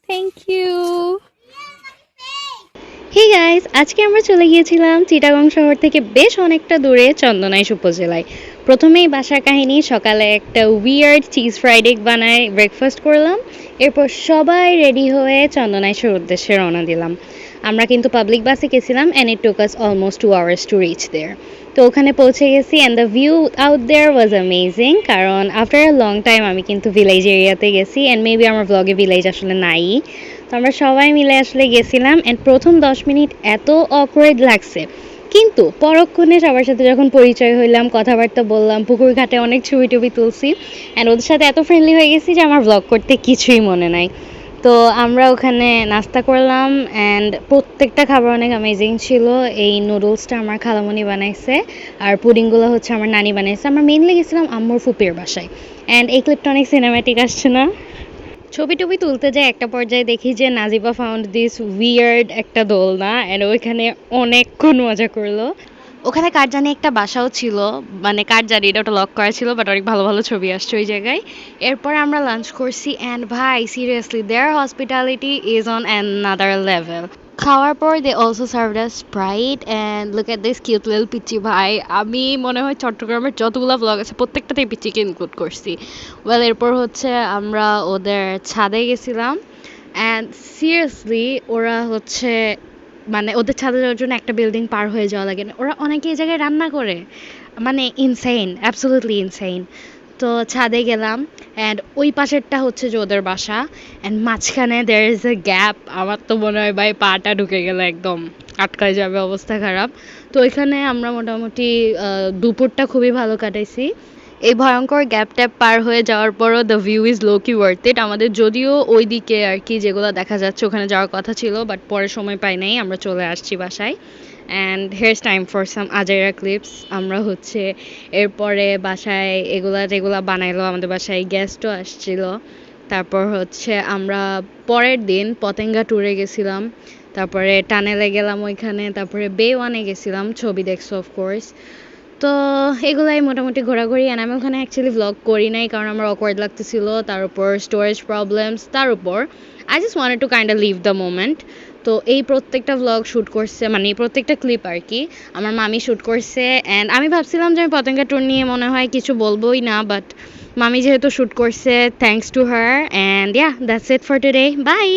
Thank you. Hey guys, আজকে আমরা চলে গিয়েছিলাম চিটাগং শহর থেকে বেশ অনেকটা দূরে চন্দনাইশ উপজেলায়। প্রথমেই বাসার কাহিনী, সকালে একটা উইয়ার্ড চিজ ফ্রাইড এগ বানায় ব্রেকফাস্ট করলাম। এরপর সবাই রেডি হয়ে চন্দনাইশের উদ্দেশ্যে রওনা দিলাম। আমরা কিন্তু পাবলিক বাসে গেছিলাম and it took us almost 2 hours to reach there. তো ওখানে পৌঁছে গেছি and the view out there was amazing, কারণ আফটার আ লং টাইম আমি কিন্তু ভিলেজ এরিয়াতে গেছি অ্যান্ড মেবি আমার ব্লগে ভিলেজ আসলে নাই। তো আমরা সবাই মিলে আসলে গেছিলাম অ্যান্ড প্রথম 10 মিনিট এত অকওয়ার্ড লাগছে, কিন্তু পরক্ষণে সবার সাথে যখন পরিচয় হইলাম, কথাবার্তা বললাম, পুকুর ঘাটে অনেক ছবি টবি তুলছি অ্যান্ড ওদের সাথে এত ফ্রেন্ডলি হয়ে গেছি যে আমার ব্লগ করতে কিছুই মনে নাই। তো আমরা ওখানে নাস্তা করলাম অ্যান্ড প্রত্যেকটা খাবার অনেক অ্যামেজিং ছিল। এই নুডলসটা আমার খালামণি বানাইছে আর পুডিংগুলো হচ্ছে আমার নানি বানাইছে। আমরা মেইনলি গেছিলাম আম্মুর ফুপির বাসায় অ্যান্ড এই ক্লিপটা অনেক সিনেম্যাটিক আসছে না? ছবি টবি তুলতে যাই একটা পর্যায়ে দেখি যে নাজিবা ফাউন্ড দিস উইয়ার্ড একটা দোলনা অ্যান্ড ওইখানে অনেকক্ষণ মজা করলো। ওখানে কার জানি একটা বাসাও ছিল, মানে কার জানি, এটা ওটা লক করা ছিল, বাট অনেক ভালো ভালো ছবি আসছে ওই জায়গায়। এরপরে আমরা লাঞ্চ করছি অ্যান্ড ভাই seriously their hospitality is on another level. খাওয়ার পর they also served us Sprite and look at this cute little পিচ্চি ভাই। আমি মনে হয় চট্টগ্রামের যতগুলো ব্লগ আছে প্রত্যেকটাতেই পিচ্চিকে ইনক্লুড করছি। ওয়েল, এরপর হচ্ছে আমরা ওদের ছাদে গেছিলাম অ্যান্ড সিরিয়াসলি ওরা হচ্ছে, মানে ওদের ছাদে যাওয়ার জন্য একটা বিল্ডিং পার হয়ে যাওয়া লাগে না, ওরা অনেকে এই জায়গায় রান্না করে, মানে ইনসেইন, অ্যাবসোলিউটলি ইনসেইন। তো ছাদে গেলাম অ্যান্ড ওই পাশেরটা হচ্ছে যে ওদের বাসা অ্যান্ড মাঝখানে দেয়ার ইজ এ গ্যাপ। আমার তো মনে হয় ভাই পাটা ঢুকে গেলে একদম আটকায় যাবে, অবস্থা খারাপ। তো ওইখানে আমরা মোটামুটি দুপুরটা খুবই ভালো কাটাইছি। এই ভয়ঙ্কর গ্যাপ ট্যাপ পার হয়ে যাওয়ার পরও দ্য ভিউ ইজ লো কি ওয়ার্থ ইট। আমাদের যদিও ওই দিকে আর কি যেগুলো দেখা যাচ্ছে ওখানে যাওয়ার কথা ছিল, বাট পরে সময় পাই নাই, আমরা চলে আসছি বাসায়। And here's time for some আজাইরা ক্লিপস। আমরা হচ্ছে এরপরে বাসায় এগুলা যেগুলা বানাইলো, আমাদের বাসায় গেস্টও আসছিল। তারপর হচ্ছে আমরা পরের দিন পতেঙ্গা ট্যুরে গেছিলাম, তারপরে টানেলে গেলাম ওইখানে, তারপরে বে ওয়ানে গেছিলাম, ছবি দেখছো অফকোর্স। তো এগুলাই মোটামুটি ঘোরাঘুরি অ্যান্ড আমি ওখানে অ্যাকচুয়ালি ভ্লগ করি নাই কারণ আমার অকওয়ার্ড লাগতেছিল, তার উপর স্টোরেজ প্রবলেমস, তার উপর I just wanted to kind of live the moment. তো এই প্রত্যেকটা ভ্লগ শ্যুট করছে, মানে এই প্রত্যেকটা ক্লিপ আর কি আমার মামি শ্যুট করছে অ্যান্ড আমি ভাবছিলাম যে আমি পতেঙ্গা ট্যুর নিয়ে মনে হয় কিছু বলবোই না, বাট মামি যেহেতু শ্যুট করছে, thanks to her and yeah that's it for today, by.